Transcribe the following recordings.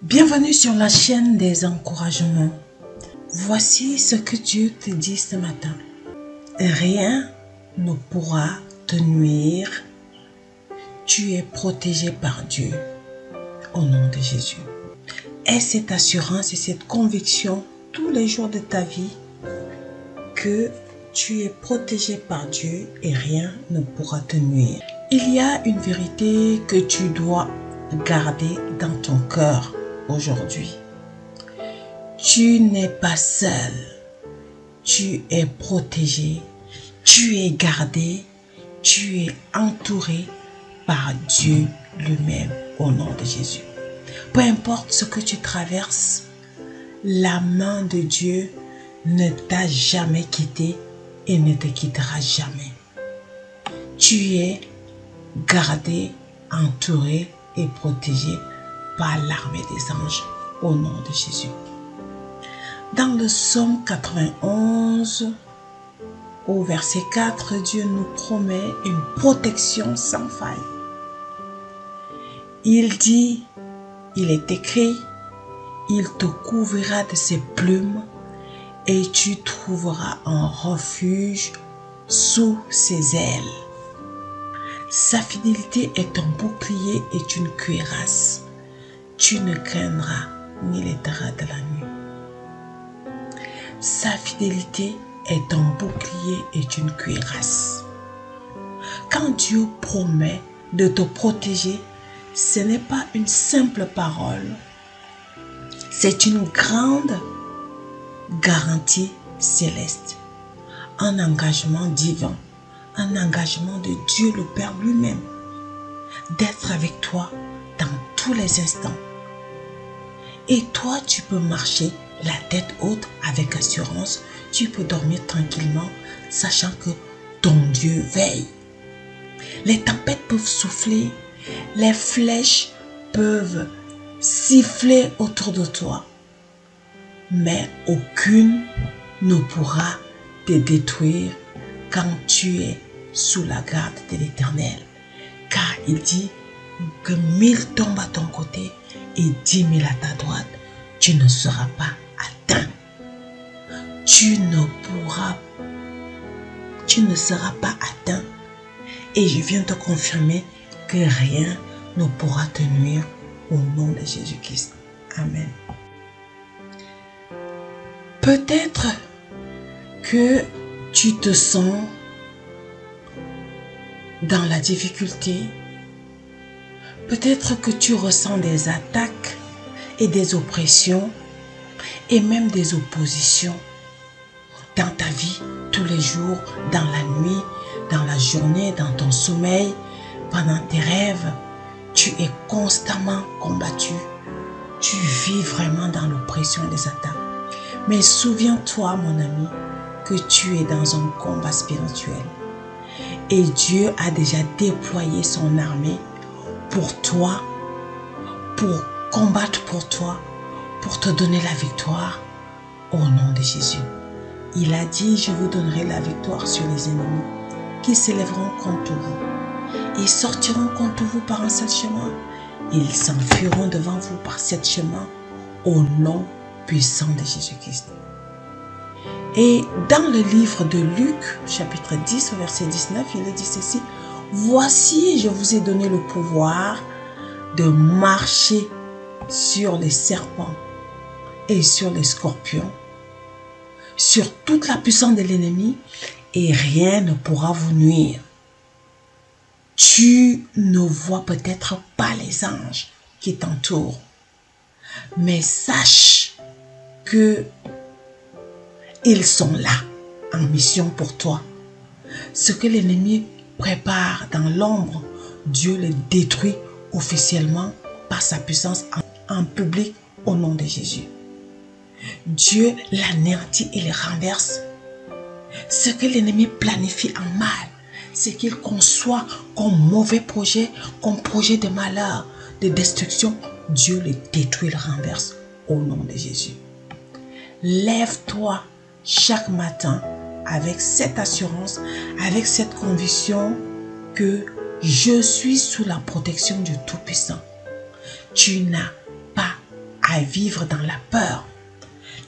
Bienvenue sur la chaîne des encouragements. Voici ce que Dieu te dit ce matin. Rien ne pourra te nuire. Tu es protégé par Dieu au nom de Jésus. Aie cette assurance et cette conviction tous les jours de ta vie que tu es protégé par Dieu et rien ne pourra te nuire. Il y a une vérité que tu dois garder dans ton cœur aujourd'hui. Tu n'es pas seul. Tu es protégé. Tu es gardé. Tu es entouré par Dieu lui-même au nom de Jésus. Peu importe ce que tu traverses, la main de Dieu ne t'a jamais quitté et ne te quittera jamais. Tu es gardé, entouré et protégé par l'armée des anges au nom de Jésus. Dans le psaume 91, au verset 4, Dieu nous promet une protection sans faille. Il dit, il est écrit, il te couvrira de ses plumes et tu trouveras un refuge sous ses ailes. Sa fidélité est un bouclier et une cuirasse. Tu ne craindras ni les draps de la nuit. Sa fidélité est un bouclier et une cuirasse. Quand Dieu promet de te protéger, ce n'est pas une simple parole. C'est une grande garantie céleste. Un engagement divin. Un engagement de Dieu le Père lui-même. D'être avec toi dans tous les instants. Et toi, tu peux marcher la tête haute avec assurance. Tu peux dormir tranquillement, sachant que ton Dieu veille. Les tempêtes peuvent souffler. Les flèches peuvent siffler autour de toi. Mais aucune ne pourra te détruire quand tu es sous la garde de l'Éternel. Car il dit que 1000 tombent à ton côté et 10 000 à ta droite. Tu ne seras pas atteint. Tu ne seras pas atteint. Et je viens te confirmer que rien ne pourra te nuire au nom de Jésus-Christ. Amen. Peut-être que tu te sens dans la difficulté. Peut-être que tu ressens des attaques et des oppressions et même des oppositions dans ta vie, tous les jours, dans la nuit, dans la journée, dans ton sommeil, pendant tes rêves. Tu es constamment combattu. Tu vis vraiment dans l'oppression et les attaques. Mais souviens-toi, mon ami, que tu es dans un combat spirituel. Et Dieu a déjà déployé son armée pour toi, pour combattre pour toi, pour te donner la victoire au nom de Jésus. Il a dit, je vous donnerai la victoire sur les ennemis qui s'élèveront contre vous. Ils sortiront contre vous par un seul chemin. Ils s'enfuiront devant vous par sept chemins au nom puissant de Jésus-Christ. Et dans le livre de Luc, chapitre 10, verset 19, il dit ceci. Voici, je vous ai donné le pouvoir de marcher sur les serpents et sur les scorpions, sur toute la puissance de l'ennemi, et rien ne pourra vous nuire. Tu ne vois peut-être pas les anges qui t'entourent, mais sache que ils sont là en mission pour toi. Ce que l'ennemi prépare dans l'ombre, Dieu le détruit officiellement par sa puissance en public au nom de Jésus. Dieu l'anéantit et le renverse. Ce que l'ennemi planifie en mal, ce qu'il conçoit comme mauvais projet, comme projet de malheur, de destruction, Dieu le détruit, le renverse au nom de Jésus. Lève-toi chaque matin avec cette assurance, avec cette conviction que je suis sous la protection du Tout-Puissant. Tu n'as pas à vivre dans la peur.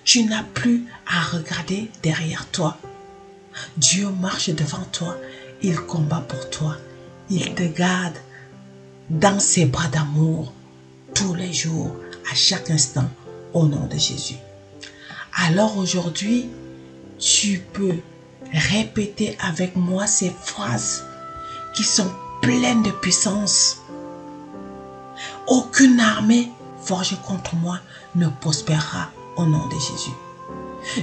Tu n'as plus à regarder derrière toi. Dieu marche devant toi. Il combat pour toi. Il te garde dans ses bras d'amour tous les jours, à chaque instant, au nom de Jésus. Alors aujourd'hui, tu peux répéter avec moi ces phrases qui sont pleines de puissance. Aucune armée forgée contre moi ne prospérera au nom de Jésus.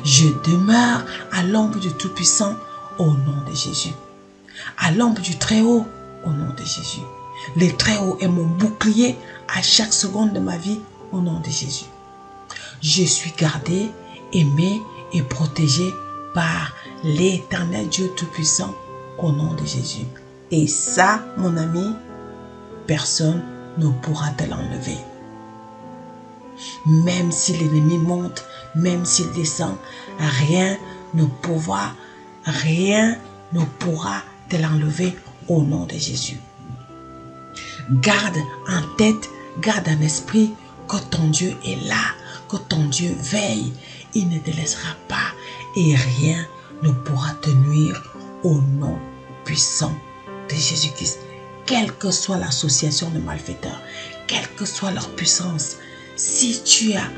Je demeure à l'ombre du Tout-Puissant au nom de Jésus. À l'ombre du Très-Haut au nom de Jésus. Le Très-Haut est mon bouclier à chaque seconde de ma vie au nom de Jésus. Je suis gardé, aimé et protégé par l'Éternel Dieu Tout-Puissant au nom de Jésus. Et ça, mon ami, personne ne pourra te l'enlever. Même si l'ennemi monte, même s'il descend, rien ne pourra te l'enlever au nom de Jésus. Garde en tête, garde en esprit que ton Dieu est là, que ton Dieu veille. Il ne te laissera pas et rien ne pourra te nuire au nom puissant de Jésus-Christ. Quelle que soit l'association de malfaiteurs, quelle que soit leur puissance, si tu as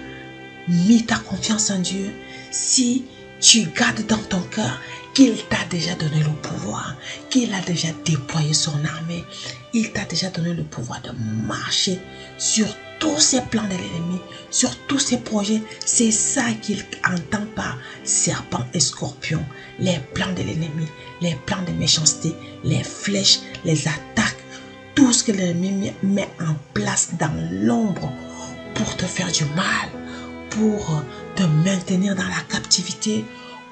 mis ta confiance en Dieu, si tu gardes dans ton cœur qu'il t'a déjà donné le pouvoir, qu'il a déjà déployé son armée, il t'a déjà donné le pouvoir de marcher sur tous ces plans de l'ennemi, sur tous ces projets. C'est ça qu'il entend par serpent et scorpion, les plans de l'ennemi, les plans de méchanceté, les flèches, les attaques, tout ce que l'ennemi met en place dans l'ombre pour te faire du mal, pour te maintenir dans la captivité,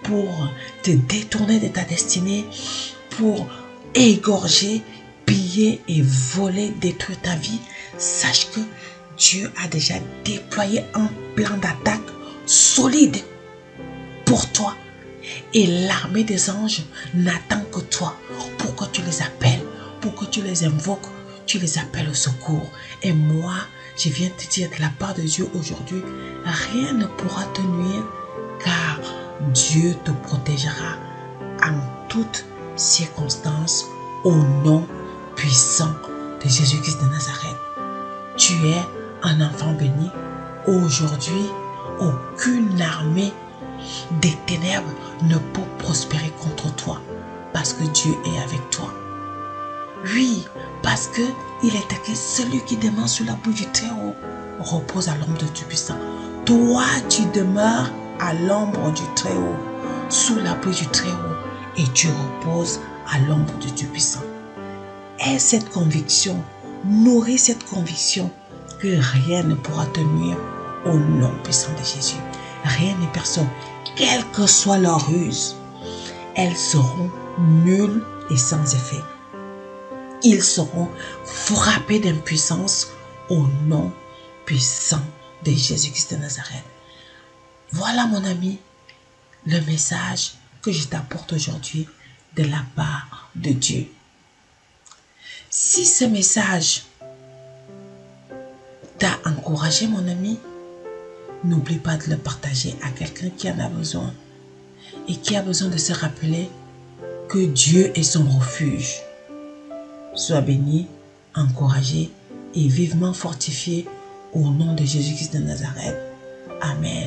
pour te détourner de ta destinée, pour égorger, piller et voler, détruire ta vie. Sache que Dieu a déjà déployé un plan d'attaque solide pour toi. Et l'armée des anges n'attend que toi pour que tu les appelles, pour que tu les invoques, tu les appelles au secours. Et moi, je viens te dire de la part de Dieu aujourd'hui, rien ne pourra te nuire car Dieu te protégera en toutes circonstances au nom puissant de Jésus-Christ de Nazareth. Tu es un enfant béni. Aujourd'hui, aucune armée des ténèbres ne peut prospérer contre toi parce que Dieu est avec toi. Oui, parce que il est écrit, celui qui demeure sous l'appui du Très-Haut repose à l'ombre du Tout-Puissant. Toi, tu demeures à l'ombre du Très-Haut, sous l'appui du Très-Haut, et tu reposes à l'ombre du Tout-Puissant. Aie cette conviction, nourris cette conviction que rien ne pourra te nuire au nom puissant de Jésus. Rien ni personne, quelle que soit leur ruse, elles seront nulles et sans effet. Ils seront frappés d'impuissance au nom puissant de Jésus-Christ de Nazareth. Voilà mon ami, le message que je t'apporte aujourd'hui de la part de Dieu. Si ce message t'a encouragé mon ami, n'oublie pas de le partager à quelqu'un qui en a besoin et qui a besoin de se rappeler que Dieu est son refuge. Sois béni, encouragé et vivement fortifié au nom de Jésus-Christ de Nazareth. Amen.